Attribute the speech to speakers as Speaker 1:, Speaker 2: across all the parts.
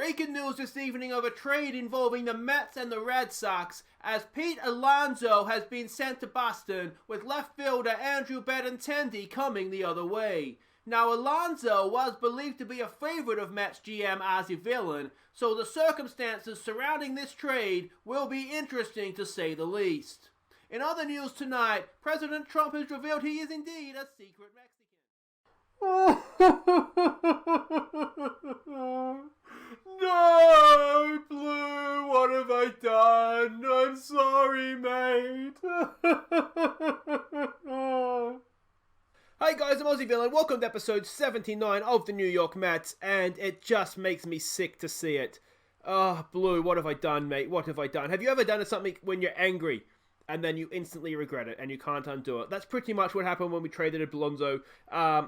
Speaker 1: Breaking news this evening of a trade involving the Mets and the Red Sox, as Pete Alonso has been sent to Boston, with left fielder Andrew Benintendi coming the other way. Now, Alonso was believed to be a favorite of Mets GM Aussie, so the circumstances surrounding this trade will be interesting to say the least. In other news tonight, President Trump has revealed he is indeed a secret Mexican. No, Blue, what have I done? I'm sorry, mate. Hi guys, I'm Aussie Villain. Welcome to episode 79 of the New York Mets, and it just makes me sick to see it. Oh, Blue, what have I done, mate? What have I done? Have you ever done something when you're angry and then you instantly regret it and you can't undo it? That's pretty much what happened when we traded Alonso.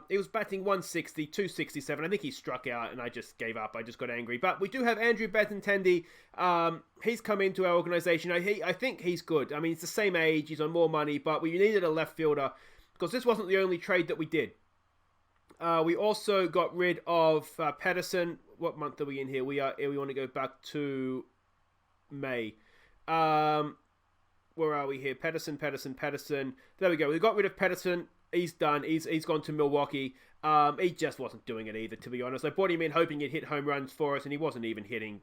Speaker 1: He was batting 160, 267. I think he struck out and I just gave up. I just got angry. But we do have Andrew Benintendi. He's come into our organization. I think he's good. I mean, he's the same age. He's on more money. But we needed a left fielder because this wasn't the only trade that we did. We also got rid of Pedersen. What month are we in here? We want to go back to May. Where are we here? Pedersen. There we go. We got rid of Pedersen. He's done. He's gone to Milwaukee. He just wasn't doing it either, to be honest. I brought him in hoping he'd hit home runs for us, and he wasn't even hitting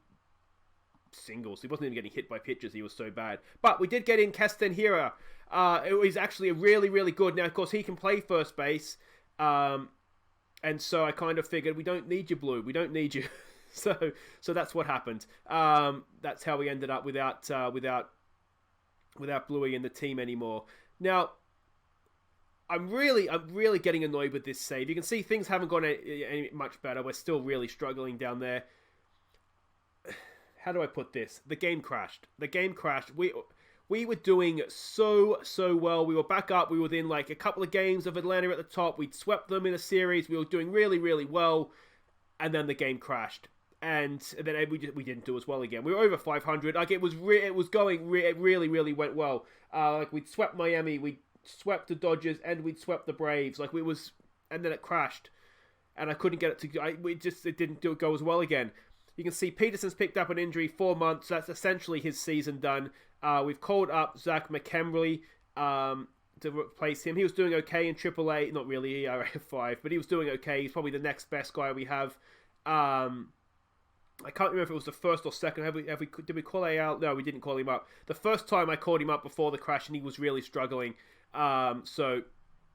Speaker 1: singles. He wasn't even getting hit by pitches. He was so bad. But we did get in Castanheira. It was actually a really, really good. Now, of course, he can play first base. And so I kind of figured, we don't need you, Blue. We don't need you. So that's what happened. That's how we ended up without Bluey in the team anymore. Now, I'm really getting annoyed with this save. You can see things haven't gone any much better. We're still really struggling down there. How do I put this? The game crashed. We were doing so well. We were back up. We were within like a couple of games of Atlanta at the top. We'd swept them in a series. We were doing really, really well. And then the game crashed. And then we didn't do as well again. We were over 500. Like it really went well. Like we'd swept Miami, we swept the Dodgers, and we'd swept the Braves. Like and then it crashed, and I couldn't get it to. It didn't go as well again. You can see Peterson's picked up an injury, 4 months. That's essentially his season done. We've called up Zach McKemley to replace him. He was doing okay in AAA, not really ERA 5, but he was doing okay. He's probably the next best guy we have. I can't remember if it was the first or second. Did we call out? No, we didn't call him up. The first time I called him up before the crash, and he was really struggling. So,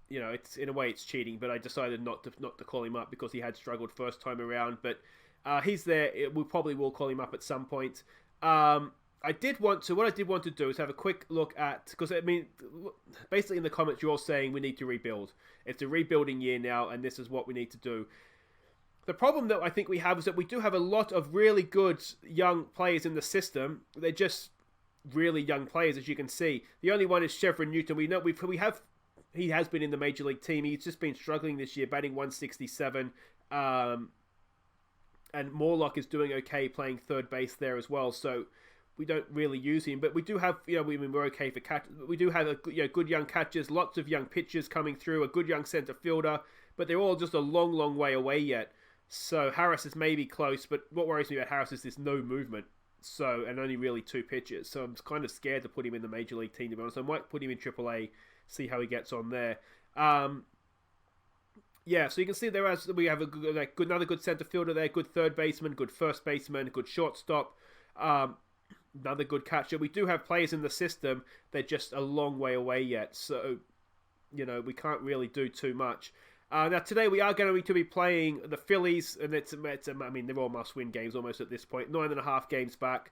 Speaker 1: you know, it's in a way it's cheating. But I decided not to call him up because he had struggled first time around. But he's there. We probably will call him up at some point. What I did want to do is have a quick look at, because I mean, basically in the comments you're all saying we need to rebuild. It's a rebuilding year now, and this is what we need to do. The problem that I think we have is that we do have a lot of really good young players in the system. They're just really young players, as you can see. The only one is Chevron Newton. He has been in the major league team. He's just been struggling this year, batting 167. And Morlock is doing okay, playing third base there as well. So we don't really use him, but we do have, we're okay for catch. We do have good young catchers, lots of young pitchers coming through, a good young center fielder, but they're all just a long way away yet. So Harris is maybe close, but what worries me about Harris is there's no movement. And only really 2 pitches. So I'm kind of scared to put him in the major league team, to be honest. I might put him in AAA, see how he gets on there. So you can see we have another good center fielder there, good third baseman, good first baseman, good shortstop, another good catcher. We do have players in the system. They're just a long way away yet. So, we can't really do too much. Now today we are going to be playing the Phillies, and they're all must-win games almost at this point. 9.5 games back.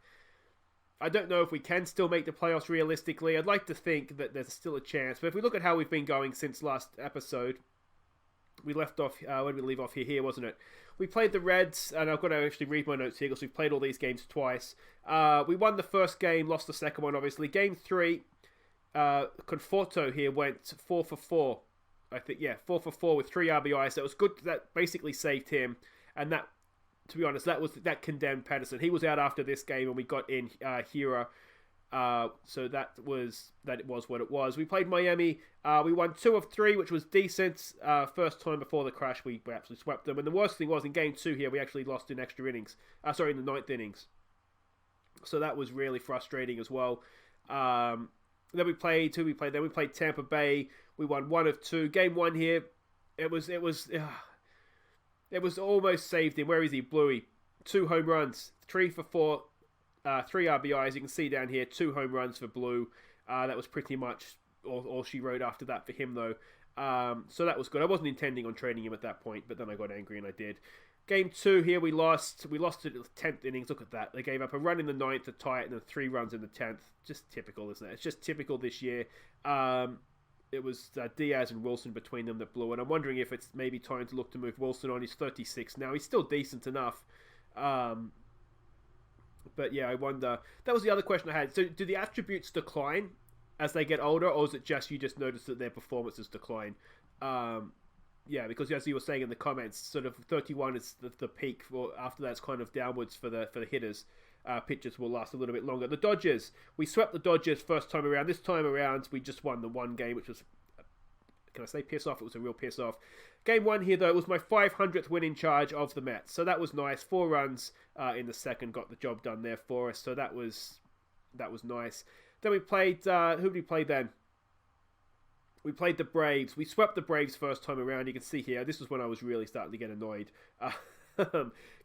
Speaker 1: I don't know if we can still make the playoffs realistically. I'd like to think that there's still a chance, but if we look at how we've been going since last episode, we left off. Where did we leave off here? Wasn't it? We played the Reds, and I've got to actually read my notes here because we've played all these games twice. We won the first game, lost the second one, obviously. Game 3, Conforto here went 4 for 4. I think, 4 for 4 with 3 RBIs. That was good. That basically saved him. And that, to be honest, that condemned Pedersen. He was out after this game, and we got in Hira. So that was what it was. We played Miami. We won 2 of 3, which was decent. First time before the crash, we absolutely swept them. And the worst thing was in game 2 here, we actually lost in extra innings. In the 9th innings. So that was really frustrating as well. Then we played Then we played Tampa Bay. We won 1 of 2. Game 1 here, it was almost saved him. Where is he? Bluey. 2 home runs, 3 for 4. 3 RBIs. You can see down here 2 home runs for Blue. That was pretty much all she wrote after that for him, though. So that was good. I wasn't intending on trading him at that point, but then I got angry and I did. Game 2 here, we lost. We lost it at the 10th innings. Look at that. They gave up a run in the 9th to tie it, and then 3 runs in the 10th. Just typical, isn't it? It's just typical this year. It was Diaz and Wilson between them that blew it. I'm wondering if it's maybe time to look to move Wilson on. He's 36 now. He's still decent enough. But yeah, I wonder. That was the other question I had. So do the attributes decline as they get older, or is it just you just notice that their performances decline? Yeah, because as you were saying in the comments, sort of 31 is the peak. After that, it's kind of downwards for the hitters. Pitchers will last a little bit longer. The Dodgers, we swept the Dodgers first time around. This time around, we just won the one game, which was, can I say piss off? It was a real piss off. Game 1 here, though, it was my 500th win in charge of the Mets. So that was nice. 4 runs in the second got the job done there for us. So that was nice. Then we played, who did we play then? We played the Braves. We swept the Braves first time around. You can see here, this was when I was really starting to get annoyed.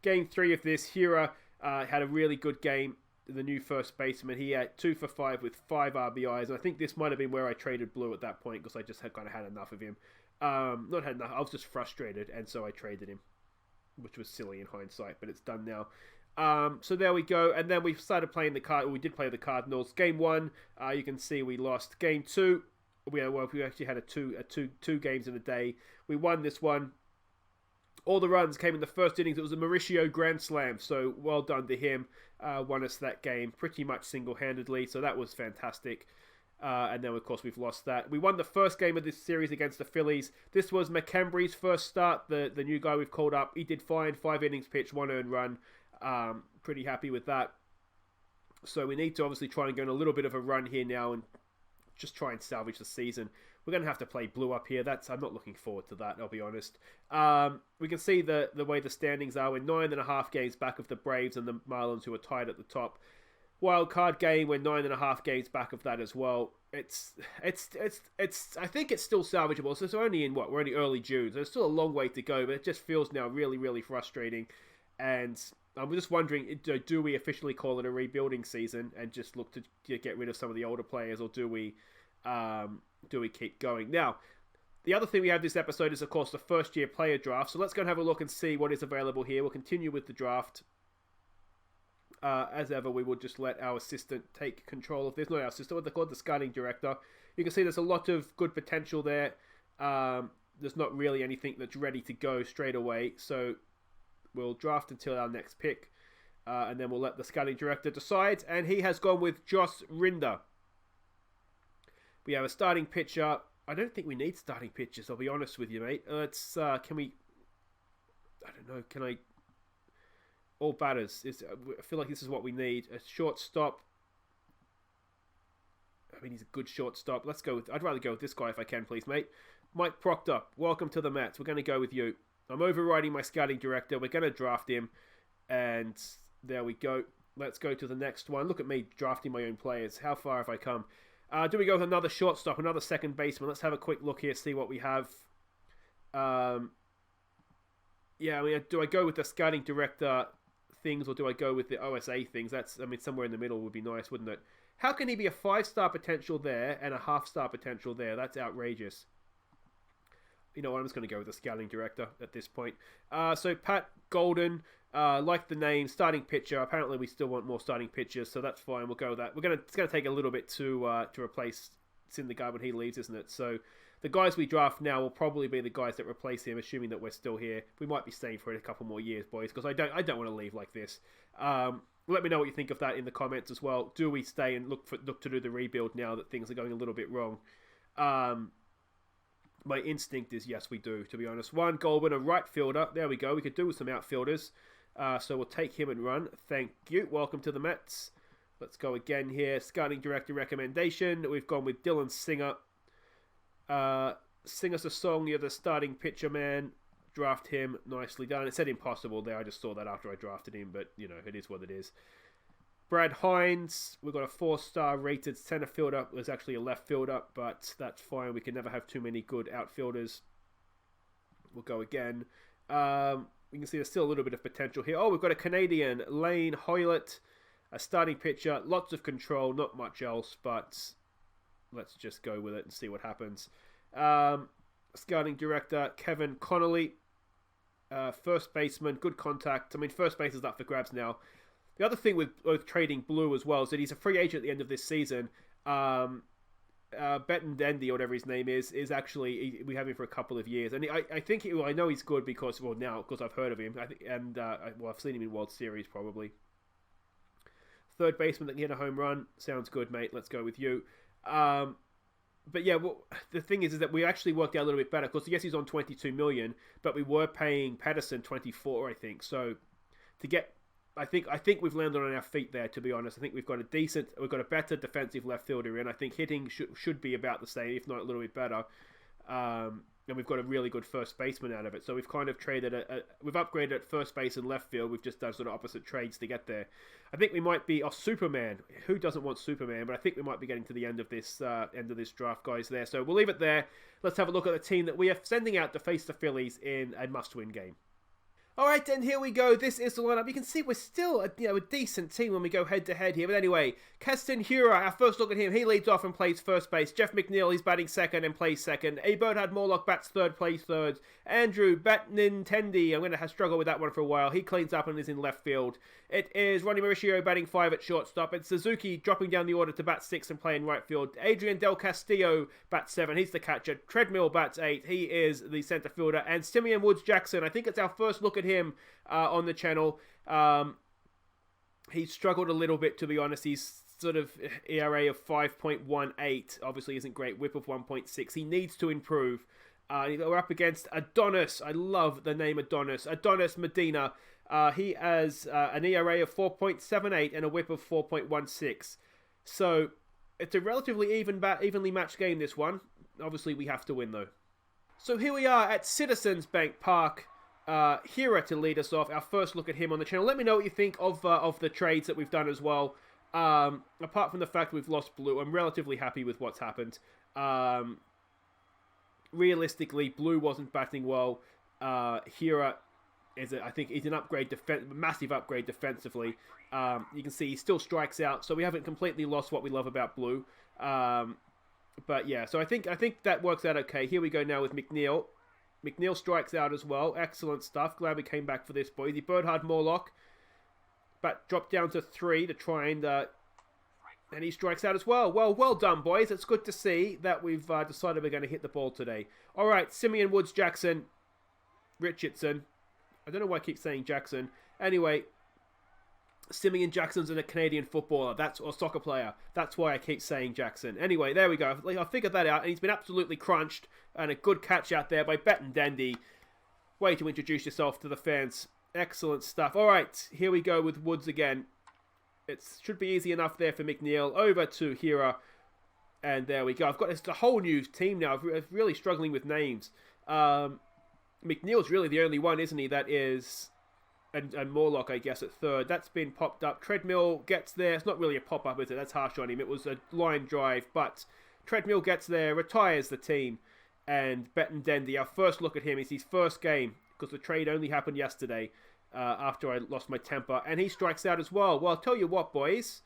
Speaker 1: Game 3 of this, Hira had a really good game. The new first baseman, he had 2 for 5 with 5 RBIs. And I think this might have been where I traded Blue at that point because I just had kind of had enough of him. Not had enough. I was just frustrated, and so I traded him, which was silly in hindsight, but it's done now. So there we go. And then we started playing we did play the Cardinals. Game 1, you can see we lost. Game 2, we actually had two games in a day. We won this one. All the runs came in the first innings. It was a Mauricio grand slam, so well done to him. Won us that game pretty much single-handedly, so that was fantastic. And then, of course, we've lost that. We won the first game of this series against the Phillies. This was McCambry's first start, the new guy we've called up. He did fine, 5 innings pitched, 1 earned run. Pretty happy with that. So we need to obviously try and go on a little bit of a run here now and just try and salvage the season. We're going to have to play Blue up here. I'm not looking forward to that, I'll be honest. We can see the way the standings are. We're 9.5 games back of the Braves and the Marlins, who are tied at the top. Wild card game, we're 9.5 games back of that as well. It's I think it's still salvageable. So it's only we're only early June, so there's still a long way to go, but it just feels now really, really frustrating. And I'm just wondering, do we officially call it a rebuilding season and just look to get rid of some of the older players, or do we keep going? Now, the other thing we have this episode is, of course, the first year player draft. So let's go and have a look and see what is available here. We'll continue with the draft. As ever, we will just let our assistant take control of this. Not our assistant, what they call the scouting director. You can see there's a lot of good potential there. There's not really anything that's ready to go straight away. So we'll draft until our next pick. And then we'll let the scouting director decide. And he has gone with Josh Rinder. We have a starting pitcher. I don't think we need starting pitchers, I'll be honest with you, mate. Can we... I don't know, can I... All batters. I feel like this is what we need. A shortstop. I mean, he's a good shortstop. Let's go with... I'd rather go with this guy if I can, please, mate. Mike Proctor, welcome to the Mets. We're going to go with you. I'm overriding my scouting director. We're going to draft him. And there we go. Let's go to the next one. Look at me drafting my own players. How far have I come? Do we go with another shortstop, another second baseman? Let's have a quick look here, see what we have. Yeah, I mean, do I go with the scouting director things, or do I go with the OSA things? Somewhere in the middle would be nice, wouldn't it? How can he be a 5-star potential there and a half-star potential there? That's outrageous. You know what, I'm just going to go with the scouting director at this point. So Pat Golden, like the name, starting pitcher. Apparently we still want more starting pitchers, so that's fine. We'll go with that. It's going to take a little bit to replace Syndergaard when he leaves, isn't it? So the guys we draft now will probably be the guys that replace him, assuming that we're still here. We might be staying for a couple more years, boys, because I don't want to leave like this. Let me know what you think of that in the comments as well. Do we stay and look to do the rebuild now that things are going a little bit wrong? My instinct is yes, we do, to be honest. Juan Goldman, a right fielder. There we go. We could do with some outfielders. So we'll take him and run. Thank you. Welcome to the Mets. Let's go again here. Scouting director recommendation. We've gone with Dylan Singer. Sing us a song. You're the starting pitcher, man. Draft him. Nicely done. It said impossible there. I just saw that after I drafted him, but, you know, it is what it is. Brad Hines. We've got a 4-star rated center fielder. It was actually a left fielder, but that's fine. We can never have too many good outfielders. We'll go again. We can see there's still a little bit of potential here. Oh, we've got a Canadian, Lane Hoylett, a starting pitcher. Lots of control, not much else, but let's just go with it and see what happens. Scouting director, Kevin Connolly. First baseman, good contact. I mean, first base is up for grabs now. The other thing with trading Blue as well is that he's a free agent at the end of this season. Betandendi, or whatever his name is actually, we have him for a couple of years, and I think I know he's good because, well, now because I've heard of him, I think, and I've seen him in World Series probably. Third baseman that can hit a home run, sounds good, mate. Let's go with you. But yeah, well, the thing is that we actually worked out a little bit better because yes, he's on $22 million, but we were paying Pedersen $24, I think. So to get, I think we've landed on our feet there. To be honest, I think we've got a better defensive left fielder in. I think hitting should be about the same, if not a little bit better. And we've got a really good first baseman out of it. So we've kind of traded we've upgraded at first base and left field. We've just done sort of opposite trades to get there. I think we might be Superman. Who doesn't want Superman? But I think we might be getting to the end of this draft, guys. There. So we'll leave it there. Let's have a look at the team that we are sending out to face the Phillies in a must-win game. Alright, then here we go. This is the lineup. You can see we're still a decent team when we go head-to-head here. But anyway, Keston Hura, our first look at him, he leads off and plays first base. Jeff McNeil, he's batting second and plays second. Bernhard Morlock bats third, plays third. Andrew Batnintendi, I'm going to struggle with that one for a while. He cleans up and is in left field. It is Ronnie Mauricio batting 5 at shortstop. It's Suzuki dropping down the order to bat 6 and play in right field. Adrian Del Castillo bats 7. He's the catcher. Treadmill bats 8. He is the center fielder. And Simeon Woods Richardson, I think it's our first look at him on the channel. He struggled a little bit, to be honest. He's sort of ERA of 5.18. Obviously isn't great. Whip of 1.6. He needs to improve. We're up against Adonis. I love the name Adonis. Adonis Medina. He has an ERA of 4.78 and a whip of 4.16. So it's a relatively evenly matched game, this one. Obviously, we have to win, though. So here we are at Citizens Bank Park. Hira to lead us off. Our first look at him on the channel. Let me know what you think of the trades that we've done as well. Apart from the fact we've lost Blue, I'm relatively happy with what's happened. Realistically, Blue wasn't batting well. Hira I think he's an massive upgrade defensively. You can see he still strikes out, so we haven't completely lost what we love about Blue. But yeah, so I think that works out okay. Here we go now with McNeil. McNeil strikes out as well. Excellent stuff. Glad we came back for this, boys. The Bernhard Morlock, but dropped down to 3 to try and he strikes out as well. Well done, boys. It's good to see that we've decided we're going to hit the ball today. All right, Simeon Woods Richardson. I don't know why I keep saying Jackson. Anyway, Simeon Jackson's a Canadian footballer, or soccer player. That's why I keep saying Jackson. Anyway, there we go. I figured that out, and he's been absolutely crunched, and a good catch out there by Betandendi. Way to introduce yourself to the fans. Excellent stuff. All right, here we go with Woods again. It should be easy enough there for McNeil. Over to Hira, and there we go. I've got a whole new team now. I'm really struggling with names. McNeil's really the only one, isn't he? That is, and Morlock, I guess, at third. That's been popped up. Treadmill gets there. It's not really a pop-up, is it? That's harsh on him. It was a line drive, but Treadmill gets there, retires the team, and Betandendi, our first look at him, is his first game, because the trade only happened yesterday, after I lost my temper, and he strikes out as well. Well, I'll tell you what, boys.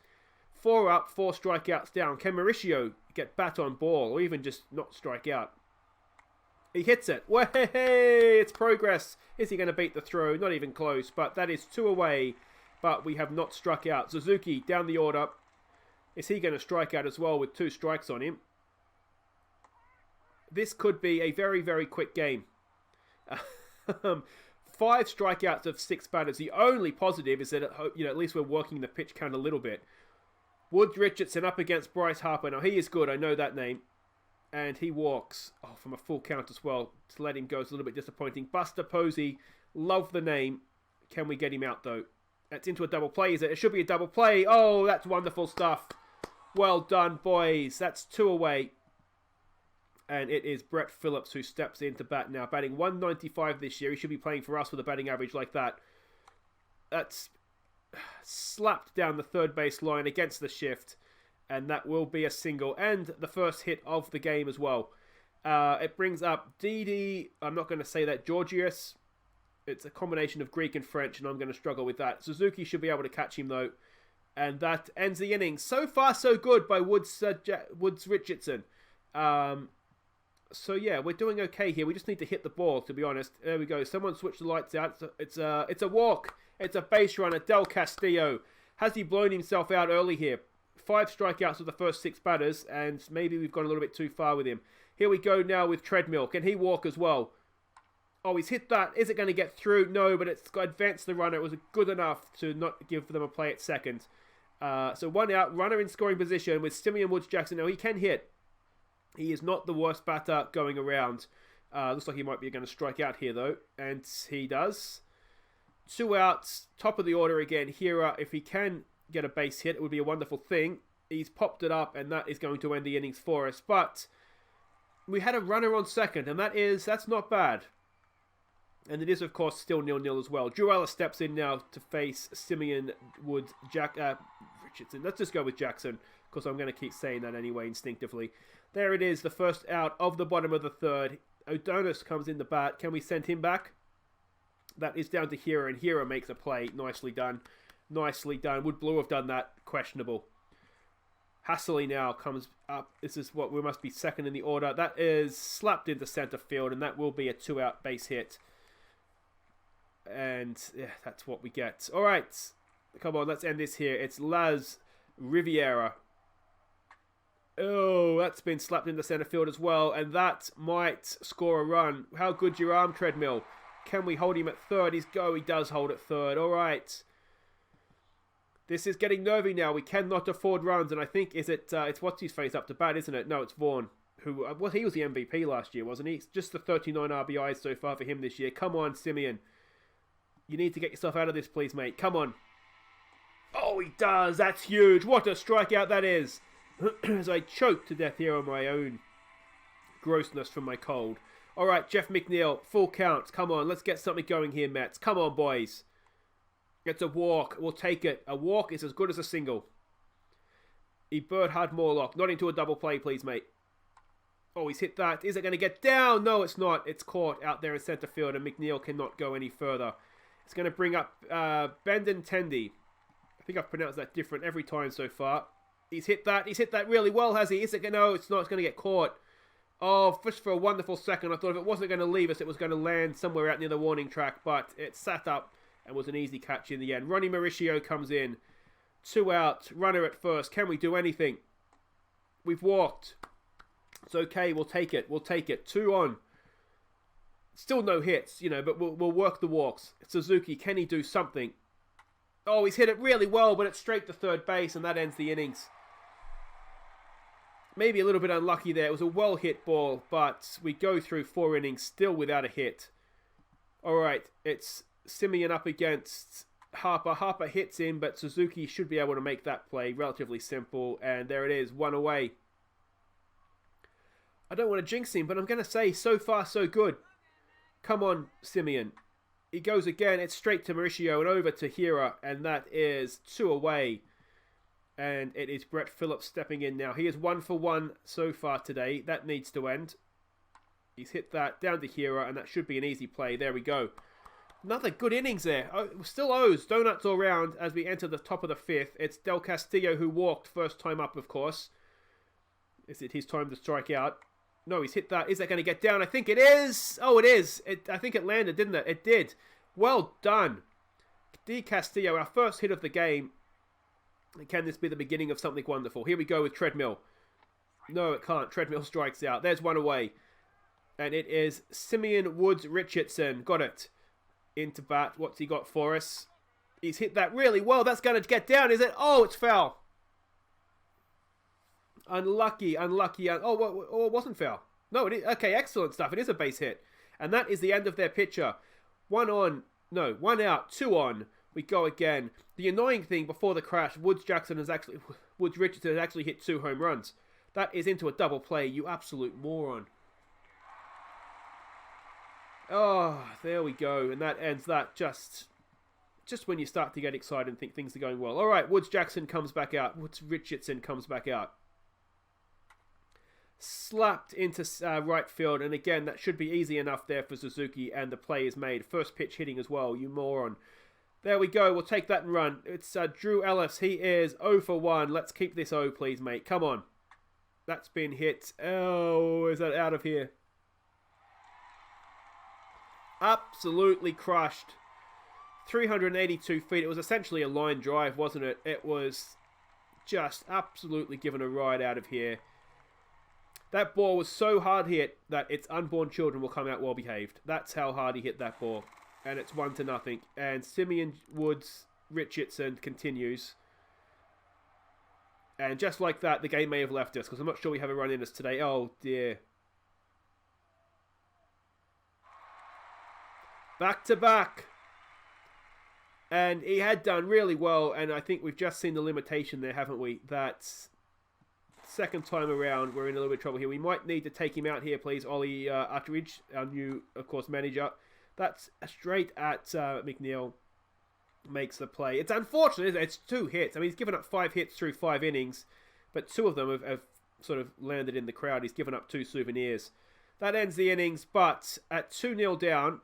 Speaker 1: 4 up, 4 strikeouts down. Can Mauricio get bat on ball, or even just not strike out? He hits it. Way, it's progress. Is he going to beat the throw? Not even close, but that is 2 away, but we have not struck out. Suzuki down the order. Is he going to strike out as well with 2 strikes on him? This could be a very, very quick game. 5 strikeouts of 6 batters. The only positive is that at least we're working the pitch count a little bit. Woods Richardson up against Bryce Harper. Now, he is good. I know that name. And he walks from a full count as well. To let him go is a little bit disappointing. Buster Posey, love the name. Can we get him out, though? That's into a double play, is it? It should be a double play. Oh, that's wonderful stuff. Well done, boys. That's 2 away. And it is Brett Phillips who steps into bat now. Batting 195 this year. He should be playing for us with a batting average like that. That's slapped down the third base line against the shift. And that will be a single. And the first hit of the game as well. It brings up Didi. I'm not going to say that. Georgius. It's a combination of Greek and French, and I'm going to struggle with that. Suzuki should be able to catch him, though. And that ends the inning. So far, so good by Woods Richardson. So, yeah, we're doing okay here. We just need to hit the ball, to be honest. There we go. Someone switched the lights out. It's a walk. It's a base runner. Del Castillo. Has he blown himself out early here? 5 strikeouts with the first 6 batters, and maybe we've gone a little bit too far with him. Here we go now with Treadmill. Can he walk as well? Oh, he's hit that. Is it going to get through? No, but it's advanced the runner. It was good enough to not give them a play at second. So 1 out, runner in scoring position with Simeon Woods Richardson. Now, he can hit. He is not the worst batter going around. Looks like he might be going to strike out here, though. And he does. 2 outs, top of the order again. Hira, if he can get a base hit, it would be a wonderful thing. He's popped it up, and that is going to end the innings for us. But we had a runner on second, and that's not bad. And it is, of course, still 0-0 as well. Drew Ellis steps in now to face Simeon Woods Richardson. Let's just go with Jackson, because I'm going to keep saying that anyway, instinctively. There it is, the first out of the bottom of the third. O'Donis comes in the bat. Can we send him back? That is down to Hira, and Hira makes a play. Nicely done. Nicely done. Would Blue have done that? Questionable. Hassley now comes up. This is what we must be second in the order. That is slapped into center field, and that will be a 2-out base hit. And yeah, that's what we get. All right. Come on, let's end this here. It's Laz Riviera. Oh, that's been slapped into center field as well. And that might score a run. How good's your arm, Treadmill? Can we hold him at third? He does hold at third. All right. This is getting nervy now. We cannot afford runs. And I think, it's what's-his-face up to bat, isn't it? No, it's Vaughn. He was the MVP last year, wasn't he? It's just the 39 RBIs so far for him this year. Come on, Simeon. You need to get yourself out of this, please, mate. Come on. Oh, he does. That's huge. What a strikeout that is. As I choke to death here on my own grossness from my cold. All right, Jeff McNeil, full count. Come on, let's get something going here, Mets. Come on, boys. It's a walk. We'll take it. A walk is as good as a single. Bernhard Morlock. Not into a double play, please, mate. Oh, he's hit that. Is it going to get down? No, it's not. It's caught out there in center field, and McNeil cannot go any further. It's going to bring up Bendon Tendi. I think I've pronounced that different every time so far. He's hit that. He's hit that really well, has he? Is it going to? No, it's not. It's going to get caught. Oh, just for a wonderful second, I thought if it wasn't going to leave us, it was going to land somewhere out near the warning track, but it sat up and was an easy catch in the end. Ronnie Mauricio comes in. 2 out. Runner at first. Can we do anything? We've walked. It's okay. We'll take it. We'll take it. 2 on. Still no hits, but we'll work the walks. Suzuki, can he do something? Oh, he's hit it really well, but it's straight to third base, and that ends the innings. Maybe a little bit unlucky there. It was a well-hit ball, but we go through 4 innings still without a hit. All right, it's Simeon up against Harper. Harper hits in, but Suzuki should be able to make that play. Relatively simple, and there it is, 1 away. I don't want to jinx him, but I'm going to say so far so good. Come on, Simeon. He goes again. It's straight to Mauricio and over to Hira, and that is 2 away. And it is Brett Phillips stepping in now. He is 1 for 1 so far today. That needs to end. He's hit that down to Hira, and that should be an easy play. There we go. Another good innings there. Still O's. Donuts all round as we enter the top of the 5th. It's Del Castillo who walked first time up, of course. Is it his time to strike out? No, he's hit that. Is that going to get down? I think it is. Oh, it is. I think it landed, didn't it? It did. Well done. D. Castillo, our first hit of the game. Can this be the beginning of something wonderful? Here we go with Treadmill. No, it can't. Treadmill strikes out. There's 1 away. And it is Simeon Woods Richardson. Got it. Into bat. What's he got for us? He's hit that really well. That's going to get down, is it? Oh, it's foul. Unlucky. Oh, it wasn't foul. No, it is. Okay, excellent stuff. It is a base hit. And that is the end of their pitcher. 1 out, 2 on. We go again. The annoying thing before the crash, Woods Richardson has actually hit 2 home runs. That is into a double play, you absolute moron. Oh, there we go. And that ends that just when you start to get excited and think things are going well. All right, Woods Richardson comes back out. Slapped into right field. And again, that should be easy enough there for Suzuki. And the play is made. First pitch hitting as well, you moron. There we go. We'll take that and run. It's Drew Ellis. He is 0 for 1. Let's keep this O, please, mate. Come on. That's been hit. Oh, is that out of here? Absolutely crushed. 382 feet. It was essentially a line drive, wasn't it? It was just absolutely given a ride out of here. That ball was so hard hit that its unborn children will come out well behaved. That's how hard he hit that ball. And it's 1-0. And Simeon Woods Richardson continues. And just like that, the game may have left us, because I'm not sure we have a run in us today. Oh, dear. Back to back. And he had done really well, and I think we've just seen the limitation there, haven't we? That second time around, we're in a little bit of trouble here. We might need to take him out here, please. Ollie Utteridge, our new, of course, manager. That's straight at McNeil. Makes the play. It's unfortunate, isn't it? It's 2 hits. I mean, he's given up 5 hits through 5 innings, but 2 of them have sort of landed in the crowd. He's given up 2 souvenirs. That ends the innings, but at 2-0 down,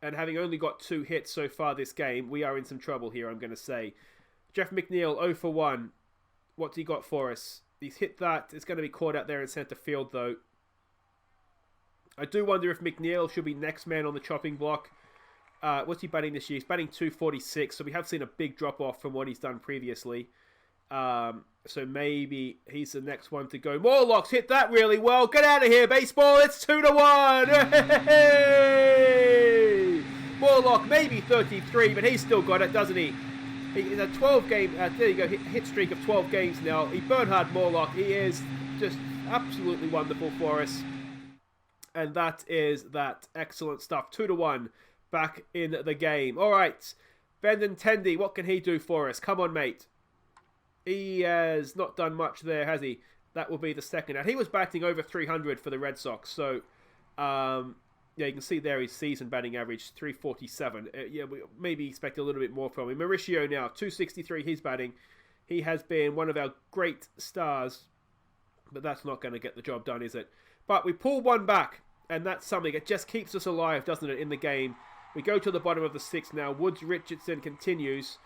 Speaker 1: and having only got 2 hits so far this game, we are in some trouble here, I'm going to say. Jeff McNeil, 0 for 1. What's he got for us? He's hit that. It's going to be caught out there in centre field, though. I do wonder if McNeil should be next man on the chopping block. What's he batting this year? He's batting 246, so we have seen a big drop-off from what he's done previously. So maybe he's the next one to go. Morlocks hit that really well. Get out of here, baseball. It's 2-1. Hey! Morlock, maybe 33, but he's still got it, doesn't he? He's a 12-game, there you go, hit streak of 12 games now. Bernhard Morlock, he is just absolutely wonderful for us. And that is that. Excellent stuff. 2-1 back in the game. All right. Benintendi, what can he do for us? Come on, mate. He has not done much there, has he? That will be the second. And he was batting over 300 for the Red Sox. So, yeah, you can see there his season batting average, 347. Yeah, we maybe expect a little bit more from him. Mauricio now, 263 he's batting. He has been one of our great stars. But that's not going to get the job done, is it? But we pull one back, and that's something. It just keeps us alive, doesn't it, in the game. We go to the bottom of the 6th now. Woods Richardson continues.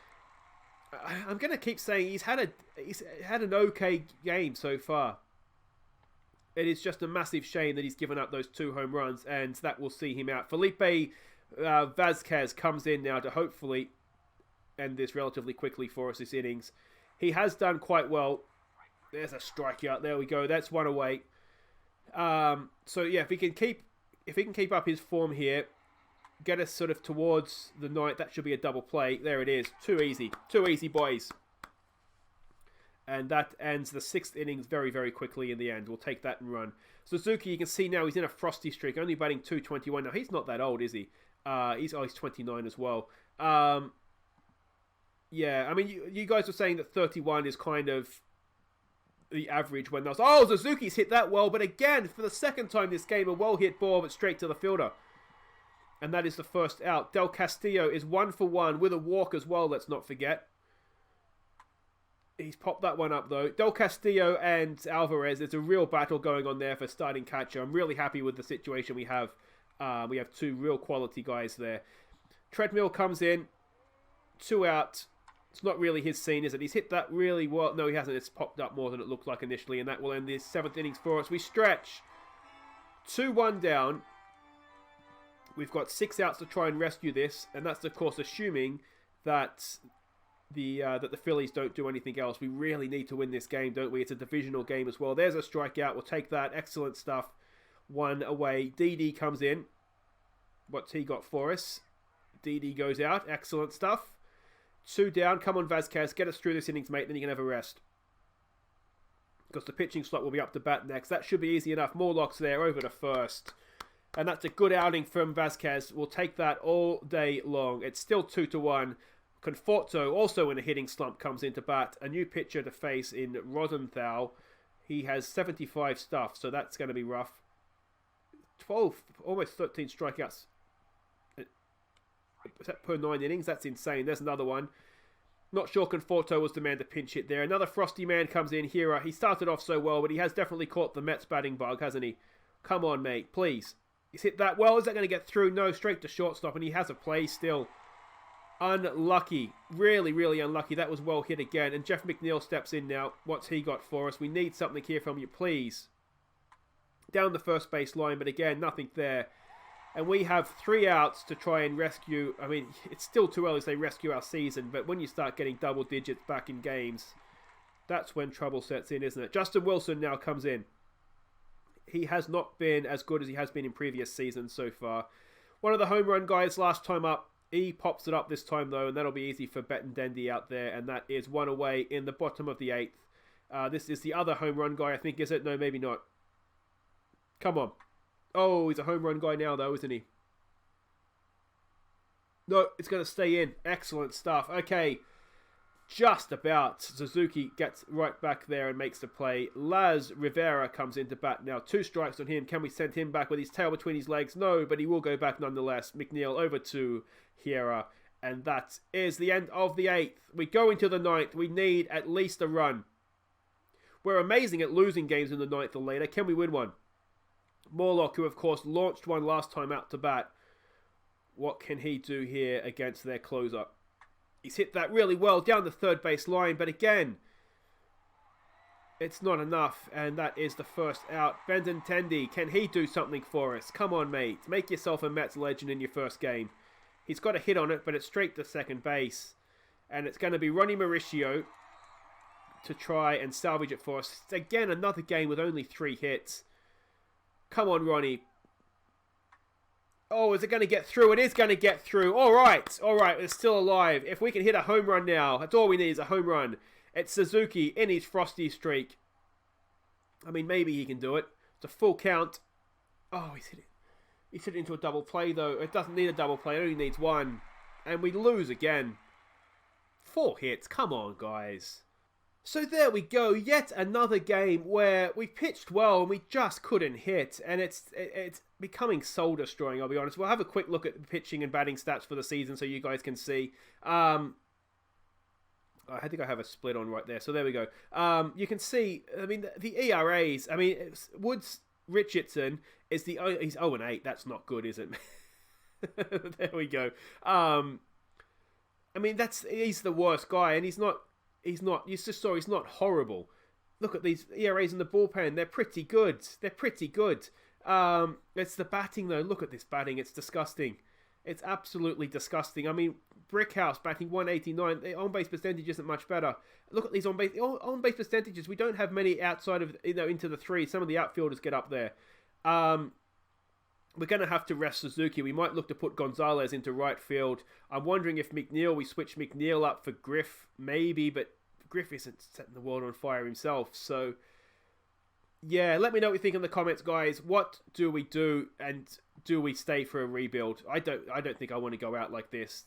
Speaker 1: I'm going to keep saying he's had an okay game so far. It is just a massive shame that he's given up those 2 home runs, and that will see him out. Felipe Vasquez comes in now to hopefully end this relatively quickly for us this innings. He has done quite well. There's a strikeout. There we go. That's 1 away. So yeah, if he can keep up his form here, get us sort of towards the 9th, that should be a double play. There it is. Too easy, boys. And that ends the 6th innings very, very quickly in the end. We'll take that and run. Suzuki, you can see now he's in a frosty streak, only batting 221. Now he's not that old, is he? He's 29 as well. Yeah, I mean, you guys were saying that 31 is kind of the average when those. Oh, Suzuki's hit that well, but again, for the second time this game, a well-hit ball, but straight to the fielder. And that is the first out. Del Castillo is 1 for 1 with a walk as well, let's not forget. He's popped that one up, though. Del Castillo and Alvarez, there's a real battle going on there for starting catcher. I'm really happy with the situation we have. We have 2 real quality guys there. Treadmill comes in. 2 out. It's not really his scene, is it? He's hit that really well. No, he hasn't. It's popped up more than it looked like initially, and that will end the 7th innings for us. We stretch. 2-1 down. We've got 6 outs to try and rescue this, and that's, of course, assuming that the Phillies don't do anything else. We really need to win this game, don't we? It's a divisional game as well. There's a strikeout. We'll take that. Excellent stuff. 1 away. DD comes in. What's he got for us? DD goes out. Excellent stuff. 2 down. Come on, Vasquez. Get us through this innings, mate. Then you can have a rest. Because the pitching slot will be up to bat next. That should be easy enough. Morlock's there over to first. And that's a good outing from Vasquez. We'll take that all day long. It's still 2-1. Conforto, also in a hitting slump, comes into bat. A new pitcher to face in Rosenthal. He has 75 stuff, so that's going to be rough. 12, almost 13 strikeouts per 9 innings. That's insane. There's another one. Not sure Conforto was the man to pinch hit there. Another frosty man comes in here. He started off so well, but he has definitely caught the Mets batting bug, hasn't he? Come on, mate, please. He's hit that well. Is that going to get through? No, straight to shortstop, and he has a play still. Unlucky. Really, really unlucky. That was well hit again. And Jeff McNeil steps in now. What's he got for us? We need something here from you, please. Down the first base line, but again, nothing there. And we have 3 outs to try and rescue. I mean, it's still too early to say rescue our season, but when you start getting double digits back in games, that's when trouble sets in, isn't it? Justin Wilson now comes in. He has not been as good as he has been in previous seasons so far. One of the home run guys last time up. He pops it up this time, though, and that'll be easy for Betandendi out there, and that is 1 away in the bottom of the 8th. This is the other home run guy, I think, is it? No, maybe not. Come on. Oh, he's a home run guy now, though, isn't he? No, it's going to stay in. Excellent stuff. Okay, just about. Suzuki gets right back there and makes the play. Laz Rivera comes into bat now. 2 strikes on him. Can we send him back with his tail between his legs? No, but he will go back nonetheless. McNeil over to Hiera. And that is the end of the 8th. We go into the 9th. We need at least a run. We're amazing at losing games in the 9th or later. Can we win one? Morlock, who of course launched one last time out to bat. What can he do here against their closer? He's hit that really well down the third base line, but again, it's not enough, and that is the first out. Benintendi, can he do something for us? Come on, mate. Make yourself a Mets legend in your first game. He's got a hit on it, but it's straight to second base. And it's going to be Ronnie Mauricio to try and salvage it for us. It's again another game with only 3 hits. Come on, Ronnie. Oh, is it going to get through? It is going to get through. All right, it's still alive. If we can hit a home run now, that's all we need is a home run. It's Suzuki in his frosty streak. I mean, maybe he can do it. It's a full count. Oh, he's hit it. He's hit it into a double play, though. It doesn't need a double play. It only needs 1. And we lose again. 4 hits. Come on, guys. So there we go, yet another game where we pitched well and we just couldn't hit, and it's becoming soul destroying, I'll be honest. We'll have a quick look at the pitching and batting stats for the season so you guys can see. I think I have a split on right there, so there we go. You can see, I mean, the ERAs, I mean, Woods Richardson is he's 0-8, that's not good, is it? There we go. I mean, he's the worst guy, and he's not, you just saw he's not horrible. Look at these ERAs in the bullpen. They're pretty good. It's the batting, though. Look at this batting. It's disgusting. It's absolutely disgusting. I mean, Brickhouse batting 189. The on-base percentage isn't much better. Look at these on-base percentages. We don't have many outside of, into the 3. Some of the outfielders get up there. We're going to have to rest Suzuki. We might look to put Gonzalez into right field. I'm wondering if we switch McNeil up for Griff, maybe, but Griff isn't setting the world on fire himself. So, yeah, let me know what you think in the comments, guys. What do we do, and do we stay for a rebuild? I don't think I want to go out like this.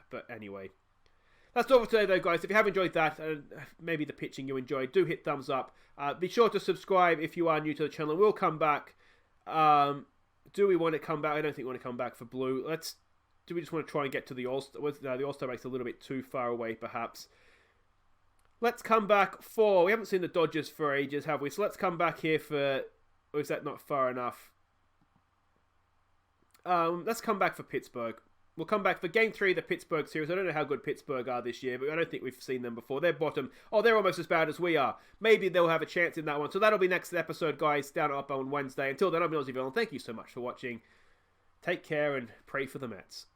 Speaker 1: But anyway, that's all for today, though, guys. If you have enjoyed that, and maybe the pitching you enjoyed, do hit thumbs up. Be sure to subscribe if you are new to the channel. We'll come back. Do we want to come back? I don't think we want to come back for Blue. Do we just want to try and get to the All-Star? The All-Star break's a little bit too far away, perhaps. Let's come back for... We haven't seen the Dodgers for ages, have we? So let's come back here for... Or is that not far enough? Let's come back for Pittsburgh. We'll come back for Game 3 of the Pittsburgh series. I don't know how good Pittsburgh are this year, but I don't think we've seen them before. They're bottom. Oh, they're almost as bad as we are. Maybe they'll have a chance in that one. So that'll be next episode, guys, down up on Wednesday. Until then, I'm Aussie, and thank you so much for watching. Take care and pray for the Mets.